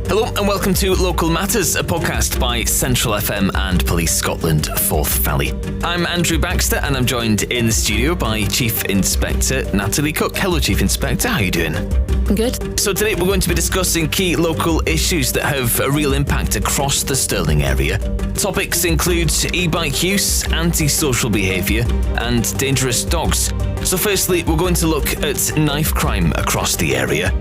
Hello and welcome to Local Matters, a podcast by Central FM and Police Scotland Forth Valley. I'm Andrew Baxter and I'm joined in the studio by Chief Inspector Natalie Cook. Hello Chief Inspector, how are you doing? I'm good. So today we're going to be discussing key local issues that have a real impact across the Stirling area. Topics include e-bike use, anti-social behaviour and dangerous dogs. So firstly, we're going to look at knife crime across the area.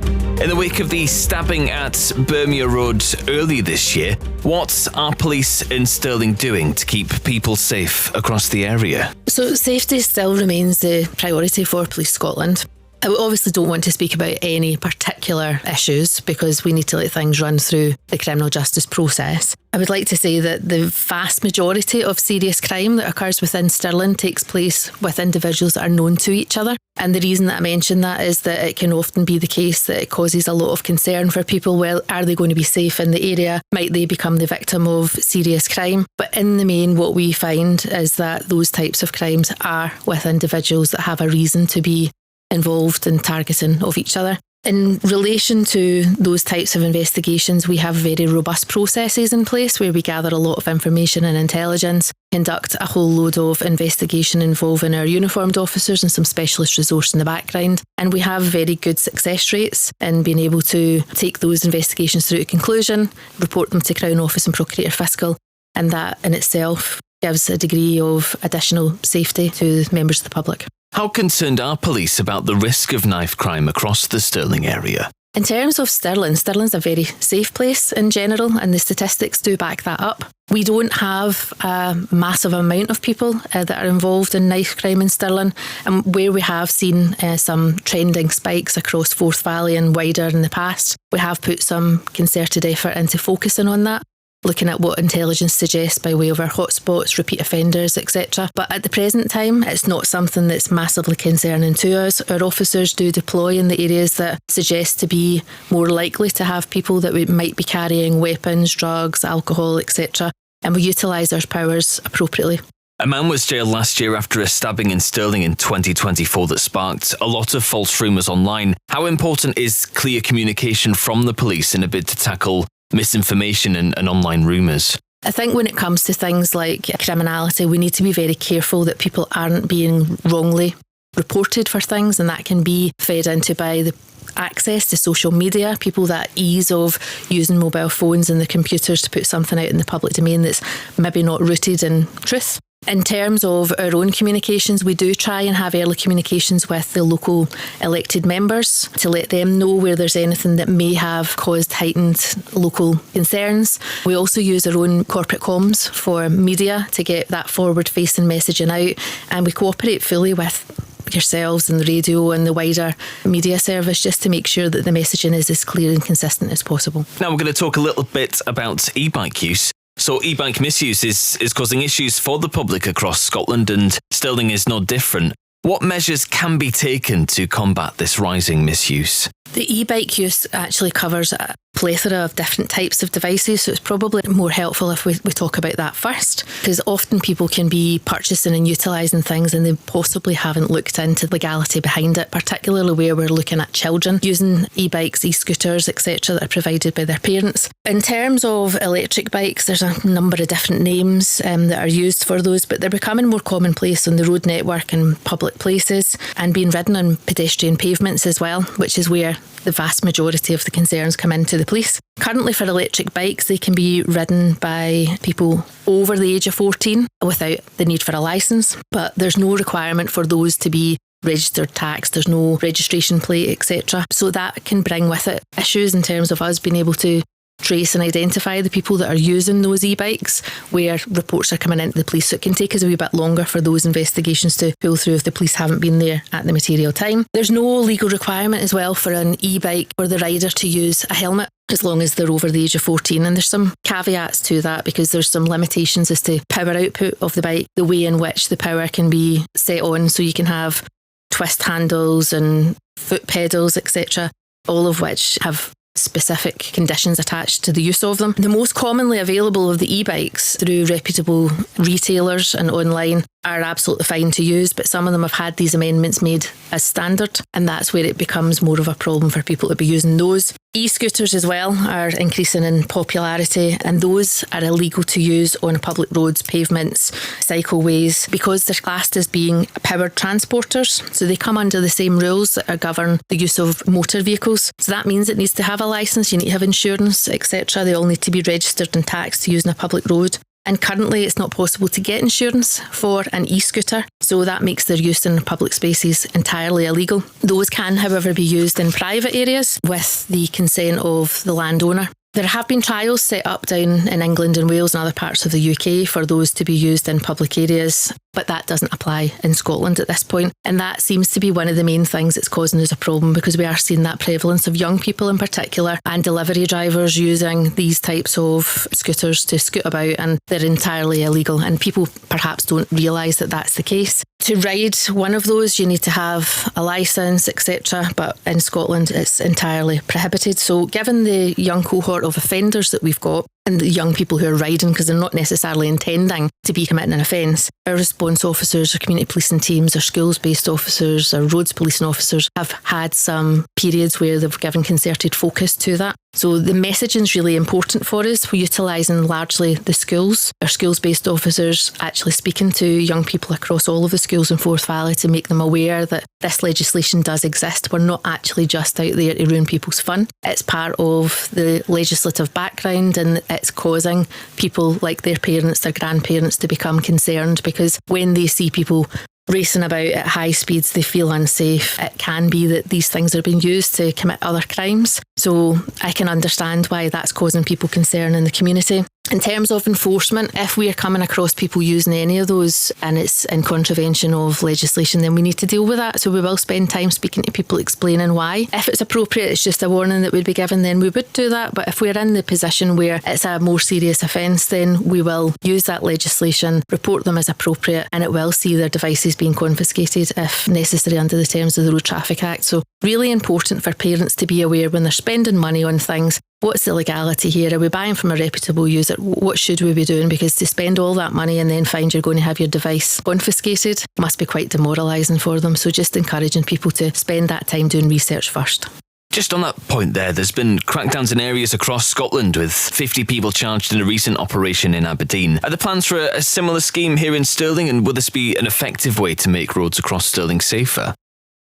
In the wake of the stabbing at Bermuda Road early this year, what are police in Stirling doing to keep people safe across the area? So safety still remains the priority for Police Scotland. I obviously don't want to speak about any particular issues because we need to let things run through the criminal justice process. I would like to say that the vast majority of serious crime that occurs within Stirling takes place with individuals that are known to each other. And the reason that I mention that is that it can often be the case that it causes a lot of concern for people. Well, are they going to be safe in the area? Might they become the victim of serious crime? But in the main, what we find is that those types of crimes are with individuals that have a reason to be involved in targeting of each other. In relation to those types of investigations, we have very robust processes in place where we gather a lot of information and intelligence, conduct a whole load of investigation involving our uniformed officers and some specialist resource in the background. And we have very good success rates in being able to take those investigations through to conclusion, report them to Crown Office and Procurator Fiscal, and that in itself gives a degree of additional safety to members of the public. How concerned are police about the risk of knife crime across the Stirling area? In terms of Stirling's a very safe place in general, and the statistics do back that up. We don't have a massive amount of people that are involved in knife crime in Stirling, and where we have seen some trending spikes across Forth Valley and wider in the past, we have put some concerted effort into focusing on that, looking at what intelligence suggests by way of our hotspots, repeat offenders, etc. But at the present time, it's not something that's massively concerning to us. Our officers do deploy in the areas that suggest to be more likely to have people that might be carrying weapons, drugs, alcohol, etc. And we utilise our powers appropriately. A man was jailed last year after a stabbing in Stirling in 2024 that sparked a lot of false rumours online. How important is clear communication from the police in a bid to tackle misinformation and online rumours? I think when it comes to things like criminality, we need to be very careful that people aren't being wrongly reported for things, and that can be fed into by the access to social media, people that ease of using mobile phones and the computers to put something out in the public domain that's maybe not rooted in truth. In terms of our own communications, we do try and have early communications with the local elected members to let them know where there's anything that may have caused heightened local concerns. We also use our own corporate comms for media to get that forward-facing messaging out, and we cooperate fully with yourselves and the radio and the wider media service just to make sure that the messaging is as clear and consistent as possible. Now we're going to talk a little bit about e-bike use. So e-bike misuse is causing issues for the public across Scotland, and Stirling is no different. What measures can be taken to combat this rising misuse? The e-bike use actually covers a plethora of different types of devices, so it's probably more helpful if we talk about that first, because often people can be purchasing and utilising things and they possibly haven't looked into the legality behind it, particularly where we're looking at children using e-bikes, e-scooters, etc. that are provided by their parents. In terms of electric bikes, there's a number of different names that are used for those, but they're becoming more commonplace on the road network and public places and being ridden on pedestrian pavements as well, which is where the vast majority of the concerns come into the police. Currently for electric bikes, they can be ridden by people over the age of 14 without the need for a licence, but there's no requirement for those to be registered taxed, there's no registration plate, etc. So that can bring with it issues in terms of us being able to trace and identify the people that are using those e-bikes where reports are coming into the police. So it can take us a wee bit longer for those investigations to pull through if the police haven't been there at the material time. There's no legal requirement as well for an e-bike for the rider to use a helmet as long as they're over the age of 14. And there's some caveats to that because there's some limitations as to power output of the bike, the way in which the power can be set on. So you can have twist handles and foot pedals, etc., all of which have specific conditions attached to the use of them. The most commonly available of the e-bikes through reputable retailers and online are absolutely fine to use, but some of them have had these amendments made as standard, and that's where it becomes more of a problem for people to be using those. E-scooters as well are increasing in popularity, and those are illegal to use on public roads, pavements, cycleways, because they're classed as being powered transporters. So they come under the same rules that govern the use of motor vehicles. So that means it needs to have a licence, you need to have insurance, etc. They all need to be registered and taxed to use on a public road. And currently it's not possible to get insurance for an e-scooter, so that makes their use in public spaces entirely illegal. Those can, however, be used in private areas with the consent of the landowner. There have been trials set up down in England and Wales and other parts of the UK for those to be used in public areas, but that doesn't apply in Scotland at this point. And that seems to be one of the main things that's causing us a problem, because we are seeing that prevalence of young people in particular and delivery drivers using these types of scooters to scoot about, and they're entirely illegal, and people perhaps don't realise that that's the case. To ride one of those, you need to have a licence, etc. But in Scotland, it's entirely prohibited. So given the young cohort of offenders that we've got, and the young people who are riding because they're not necessarily intending to be committing an offence, our response officers, our community policing teams, our schools-based officers, our roads policing officers have had some periods where they've given concerted focus to that. So the messaging is really important for us. We're utilising largely the schools, our schools-based officers actually speaking to young people across all of the schools in Forth Valley to make them aware that this legislation does exist. We're not actually just out there to ruin people's fun. It's part of the legislative background, and it's causing people like their parents, their grandparents to become concerned, because when they see people racing about at high speeds, they feel unsafe. It can be that these things are being used to commit other crimes. So I can understand why that's causing people concern in the community. In terms of enforcement, if we are coming across people using any of those and it's in contravention of legislation, then we need to deal with that. So we will spend time speaking to people, explaining why. If it's appropriate, it's just a warning that would be given, then we would do that. But if we're in the position where it's a more serious offence, then we will use that legislation, report them as appropriate, and it will see their devices being confiscated if necessary under the terms of the Road Traffic Act. So really important for parents to be aware when they're spending money on things. What's the legality here? Are we buying from a reputable user? What should we be doing? Because to spend all that money and then find you're going to have your device confiscated must be quite demoralising for them. So just encouraging people to spend that time doing research first. Just on that point there's been crackdowns in areas across Scotland with 50 people charged in a recent operation in Aberdeen. Are there plans for a similar scheme here in Stirling, and will this be an effective way to make roads across Stirling safer?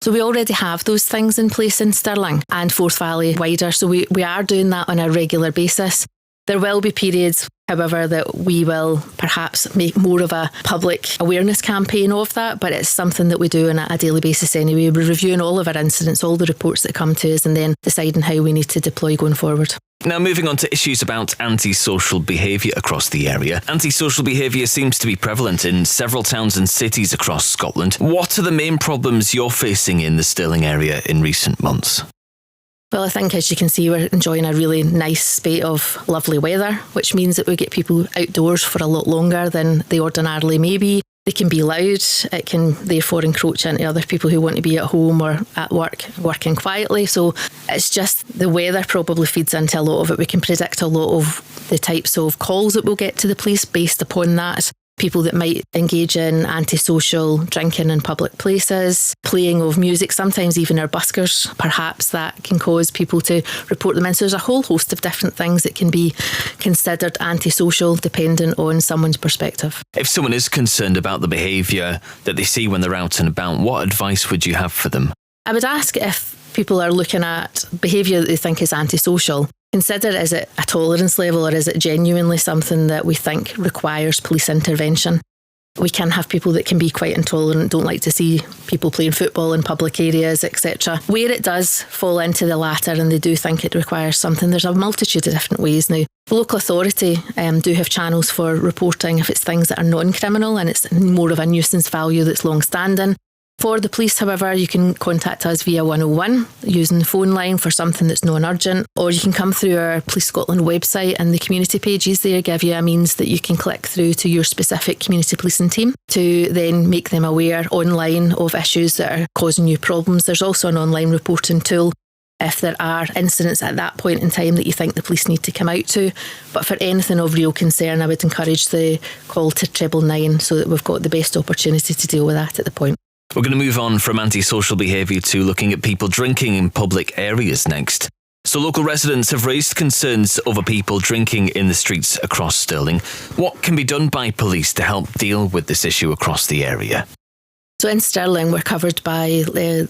So we already have those things in place in Stirling and Forth Valley wider. So we are doing that on a regular basis. There will be periods, however, that we will perhaps make more of a public awareness campaign of that, but it's something that we do on a daily basis anyway. We're reviewing all of our incidents, all the reports that come to us, and then deciding how we need to deploy going forward. Now, moving on to issues about antisocial behaviour across the area. Antisocial behaviour seems to be prevalent in several towns and cities across Scotland. What are the main problems you're facing in the Stirling area in recent months? Well, I think, as you can see, we're enjoying a really nice spate of lovely weather, which means that we get people outdoors for a lot longer than they ordinarily may be. They can be loud. It can therefore encroach into other people who want to be at home or at work, working quietly. So it's just the weather probably feeds into a lot of it. We can predict a lot of the types of calls that we'll get to the police based upon that. People that might engage in antisocial drinking in public places, playing of music, sometimes even our buskers, perhaps that can cause people to report them in. So there's a whole host of different things that can be considered antisocial depending on someone's perspective. If someone is concerned about the behaviour that they see when they're out and about, what advice would you have for them? I would ask, if people are looking at behaviour that they think is antisocial, consider, is it a tolerance level, or is it genuinely something that we think requires police intervention? We can have people that can be quite intolerant, don't like to see people playing football in public areas, etc. Where it does fall into the latter and they do think it requires something, there's a multitude of different ways now. The local authority do have channels for reporting if it's things that are non-criminal and it's more of a nuisance value that's long-standing. For the police, however, you can contact us via 101 using the phone line for something that's non-urgent, or you can come through our Police Scotland website, and the community pages there give you a means that you can click through to your specific community policing team to then make them aware online of issues that are causing you problems. There's also an online reporting tool. if there are incidents at that point in time that you think the police need to come out to. But for anything of real concern, I would encourage the call to 999 so that we've got the best opportunity to deal with that at the point. We're going to move on from antisocial behaviour to looking at people drinking in public areas next. So local residents have raised concerns over people drinking in the streets across Stirling. What can be done by police to help deal with this issue across the area? So in Stirling, we're covered by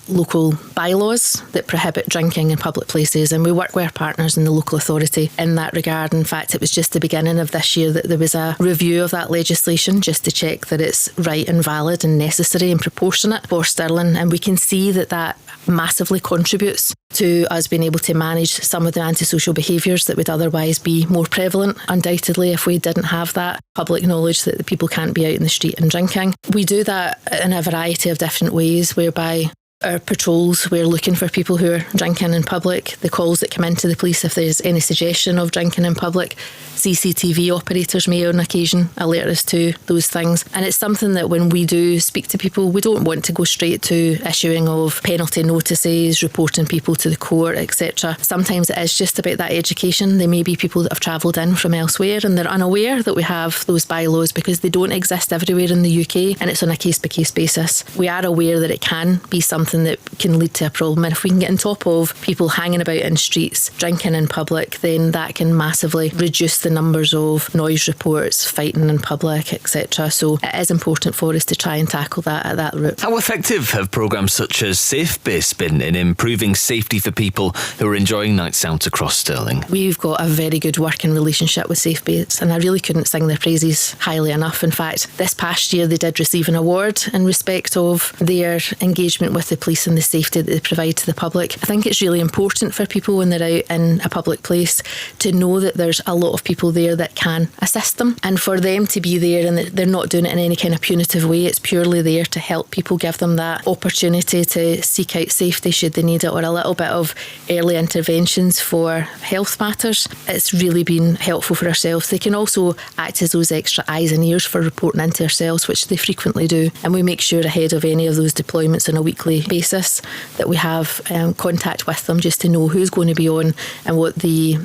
local bylaws that prohibit drinking in public places, and we work with our partners in the local authority in that regard. In fact, it was just the beginning of this year that there was a review of that legislation just to check that it's right and valid and necessary and proportionate for Stirling, and we can see that that massively contributes to us being able to manage some of the antisocial behaviours that would otherwise be more prevalent, undoubtedly, if we didn't have that public knowledge that the people can't be out in the street and drinking. We do that in a variety of different ways, whereby our patrols, we're looking for people who are drinking in public. The calls that come into the police, if there's any suggestion of drinking in public, CCTV operators may on occasion alert us to those things. And it's something that when we do speak to people, we don't want to go straight to issuing of penalty notices, reporting people to the court, etc. Sometimes it is just about that education. There may be people that have travelled in from elsewhere and they're unaware that we have those bylaws because they don't exist everywhere in the UK, and it's on a case-by-case basis. We are aware that it can be something that can lead to a problem, and if we can get on top of people hanging about in streets, drinking in public, then that can massively reduce the numbers of noise reports, fighting in public, etc. So it is important for us to try and tackle that at that route. How effective have programmes such as Safe Base been in improving safety for people who are enjoying nights out across Stirling? We've got a very good working relationship with Safe Base, and I really couldn't sing their praises highly enough. In fact, this past year they did receive an award in respect of their engagement with the police and the safety that they provide to the public. I think it's really important for people when they're out in a public place to know that there's a lot of people there that can assist them, and for them to be there and they're not doing it in any kind of punitive way. It's purely there to help people, give them that opportunity to seek out safety should they need it, or a little bit of early interventions for health matters. It's really been helpful for ourselves. They can also act as those extra eyes and ears for reporting into ourselves, which they frequently do, and we make sure ahead of any of those deployments on a weekly basis that we have contact with them just to know who's going to be on and what the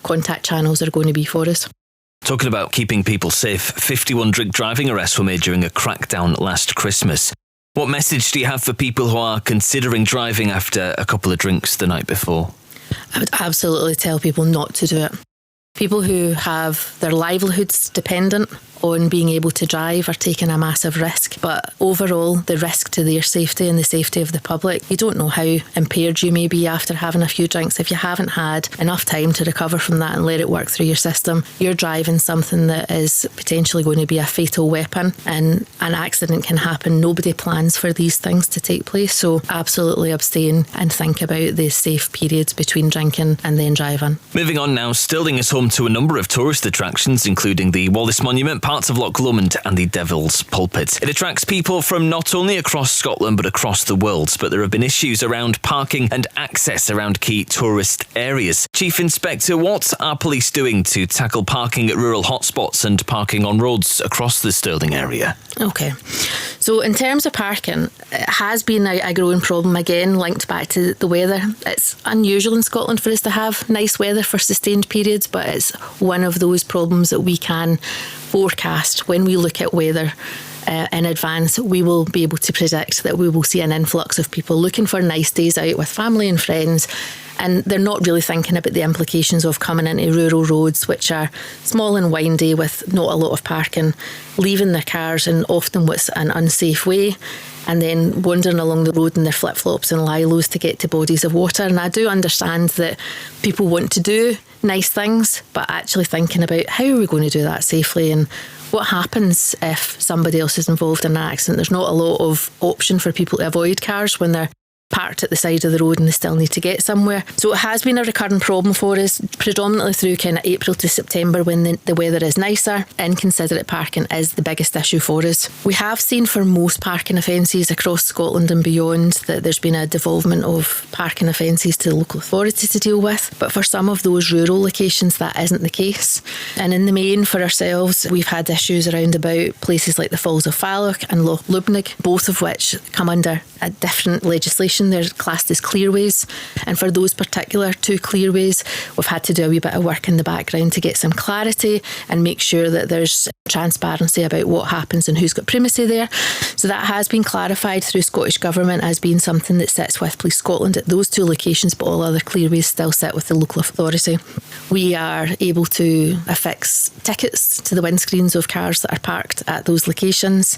contact channels are going to be for us. Talking about keeping people safe, 51 drink driving arrests were made during a crackdown last Christmas. What message do you have for people who are considering driving after a couple of drinks the night before? I would absolutely tell people not to do it. People who have their livelihoods dependent on being able to drive are taking a massive risk, but overall the risk to their safety and the safety of the public, you don't know how impaired you may be after having a few drinks. If you haven't had enough time to recover from that and let it work through your system, you're driving something that is potentially going to be a fatal weapon, and an accident can happen. Nobody plans for these things to take place, so absolutely abstain and think about the safe periods between drinking and then driving. Moving on now, Stirling is home to a number of tourist attractions, including the Wallace Monument, parts of Loch Lomond and the Devil's Pulpit. It attracts people from not only across Scotland but across the world, but there have been issues around parking and access around key tourist areas. Chief Inspector, what are police doing to tackle parking at rural hotspots and parking on roads across the Stirling area? Okay, so in terms of parking, it has been a growing problem, again linked back to the weather. It's unusual in Scotland for us to have nice weather for sustained periods, but it's one of those problems that we can forecast when we look at weather in advance. We will be able to predict that we will see an influx of people looking for nice days out with family and friends, and they're not really thinking about the implications of coming into rural roads which are small and windy with not a lot of parking, leaving their cars in often what's an unsafe way, and then wandering along the road in their flip-flops and lilos to get to bodies of water. And I do understand that people want to do nice things, but actually thinking about how are we going to do that safely, and what happens if somebody else is involved in an accident. There's not a lot of option for people to avoid cars when they're parked at the side of the road and they still need to get somewhere. So it has been a recurring problem for us, predominantly through kind of April to September when the weather is nicer. Inconsiderate parking is the biggest issue for us. We have seen for most parking offences across Scotland and beyond that there's been a devolvement of parking offences to the local authority to deal with, but for some of those rural locations that isn't the case. And in the main for ourselves, we've had issues around about places like the Falls of Falloch and Loch Lubnig, both of which come under a different legislation location, they're classed as clearways. And for those particular 2 clearways, we've had to do a wee bit of work in the background to get some clarity and make sure that there's transparency about what happens and who's got primacy there. So that has been clarified through Scottish Government as being something that sits with Police Scotland at those 2 locations, but all other clearways still sit with the local authority. We are able to affix tickets to the windscreens of cars that are parked at those locations,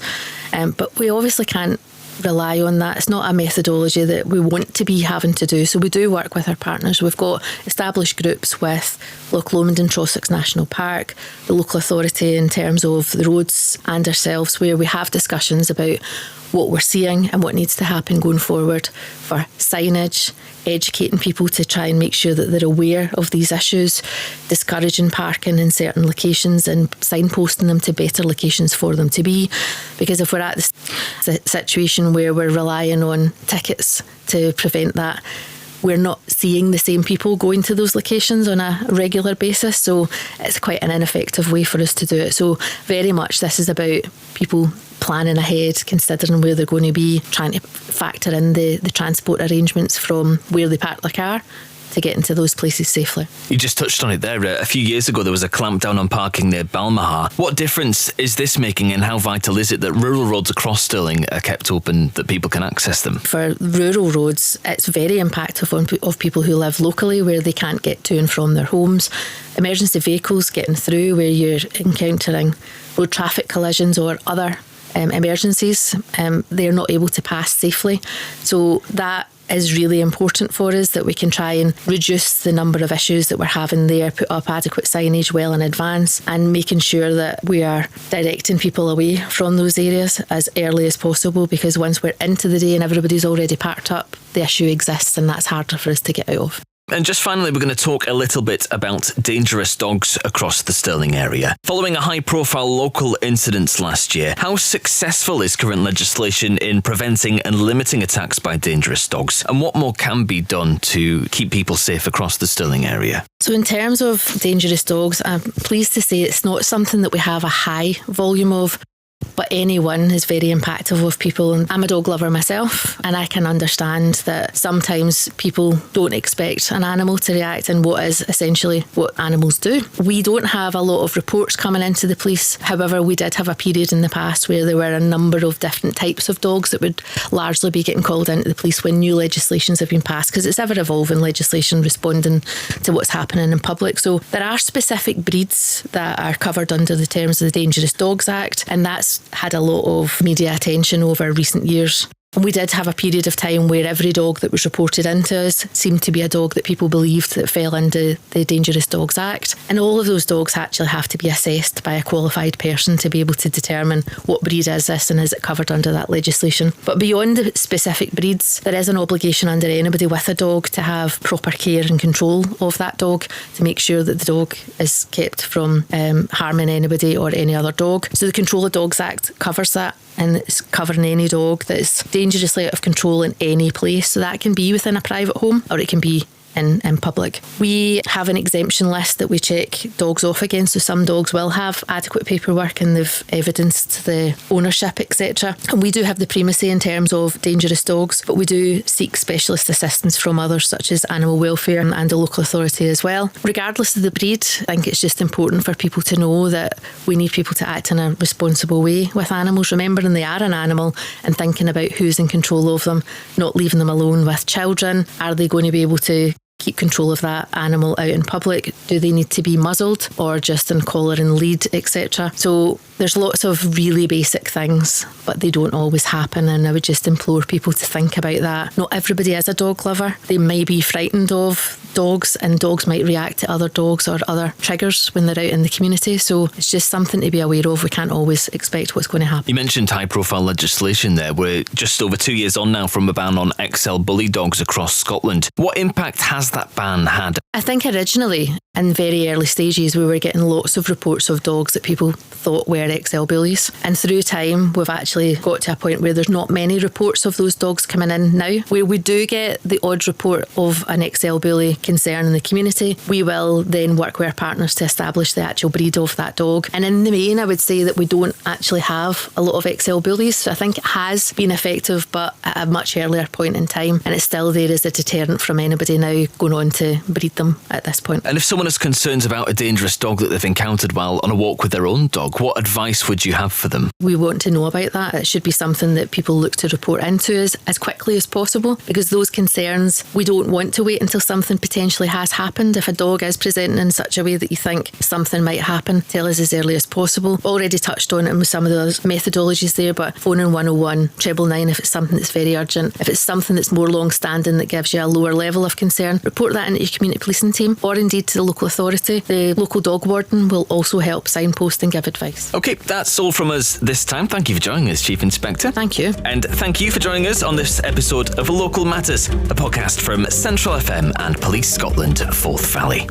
but we obviously can't rely on that. It's not a methodology that we want to be having to do. So we do work with our partners. We've got established groups with Loch Lomond and Trossachs National Park, the local authority in terms of the roads, and ourselves, where we have discussions about what we're seeing and what needs to happen going forward for signage, educating people to try and make sure that they're aware of these issues, discouraging parking in certain locations and signposting them to better locations for them to be. Because if we're at this situation where we're relying on tickets to prevent that, we're not seeing the same people going to those locations on a regular basis. So it's quite an ineffective way for us to do it. So very much this is about people planning ahead, considering where they're going to be, trying to factor in the transport arrangements from where they park their car to get into those places safely. You just touched on it there. A few years ago, there was a clampdown on parking near Balmaha. What difference is this making, and how vital is it that rural roads across Stirling are kept open, that people can access them? For rural roads, it's very impactful of people who live locally where they can't get to and from their homes. Emergency vehicles getting through where you're encountering road traffic collisions or other emergencies, they're not able to pass safely. So that is really important for us, that we can try and reduce the number of issues that we're having there, put up adequate signage well in advance, and making sure that we are directing people away from those areas as early as possible, because once we're into the day and everybody's already parked up, the issue exists and that's harder for us to get out of. And just finally, we're going to talk a little bit about dangerous dogs across the Stirling area. Following a high-profile local incident last year, how successful is current legislation in preventing and limiting attacks by dangerous dogs? And what more can be done to keep people safe across the Stirling area? So in terms of dangerous dogs, I'm pleased to say it's not something that we have a high volume of, but anyone is very impactful of people. And I'm a dog lover myself, and I can understand that sometimes people don't expect an animal to react in what is essentially what animals do. We don't have a lot of reports coming into the police. However, we did have a period in the past where there were a number of different types of dogs that would largely be getting called into the police when new legislations have been passed, because it's ever evolving legislation responding to what's happening in public. So there are specific breeds that are covered under the terms of the Dangerous Dogs Act, and that's had a lot of media attention over recent years. And we did have a period of time where every dog that was reported into us seemed to be a dog that people believed that fell into the Dangerous Dogs Act. And all of those dogs actually have to be assessed by a qualified person to be able to determine what breed is this and is it covered under that legislation. But beyond the specific breeds, there is an obligation under anybody with a dog to have proper care and control of that dog to make sure that the dog is kept from harming anybody or any other dog. So the Control of Dogs Act covers that, and it's covering any dog that is dangerously out of control in any place. So that can be within a private home or it can be in public. We have an exemption list that we check dogs off against. So some dogs will have adequate paperwork and they've evidenced the ownership, etc. And we do have the primacy in terms of dangerous dogs, but we do seek specialist assistance from others such as animal welfare and the local authority as well. Regardless of the breed, I think it's just important for people to know that we need people to act in a responsible way with animals, remembering they are an animal and thinking about who's in control of them, not leaving them alone with children. Are they going to be able to keep control of that animal out in public? Do they need to be muzzled or just in collar and lead, etc.? So there's lots of really basic things, but they don't always happen, and I would just implore people to think about that. Not everybody is a dog lover. They may be frightened of dogs, and dogs might react to other dogs or other triggers when they're out in the community. So it's just something to be aware of. We can't always expect what's going to happen. You mentioned high-profile legislation there. We're just over 2 years on now from a ban on XL bully dogs across Scotland. What impact has that ban had? I think originally, in very early stages, we were getting lots of reports of dogs that people thought were XL bullies. And through time, we've actually got to a point where there's not many reports of those dogs coming in now. Where we do get the odd report of an XL bully concern in the community, we will then work with our partners to establish the actual breed of that dog. And in the main, I would say that we don't actually have a lot of XL bullies. So I think it has been effective, but at a much earlier point in time. And it's still there as a deterrent from anybody now going on to breed them at this point. And if someone has concerns about a dangerous dog that they've encountered while on a walk with their own dog, what advice would you have for them? We want to know about that. It should be something that people look to report into as quickly as possible, because those concerns, we don't want to wait until something potentially has happened. If a dog is presenting in such a way that you think something might happen, tell us as early as possible. Already touched on it with some of the methodologies there, but phoning 101, 999 if it's something that's very urgent. If it's something that's more long-standing that gives you a lower level of concern, report that into your community policing team, or indeed to the local authority. The local dog warden will also help signpost and give advice. OK, that's all from us this time. Thank you for joining us, Chief Inspector. Thank you. And thank you for joining us on this episode of Local Matters, a podcast from Central FM and Police Scotland Forth Valley.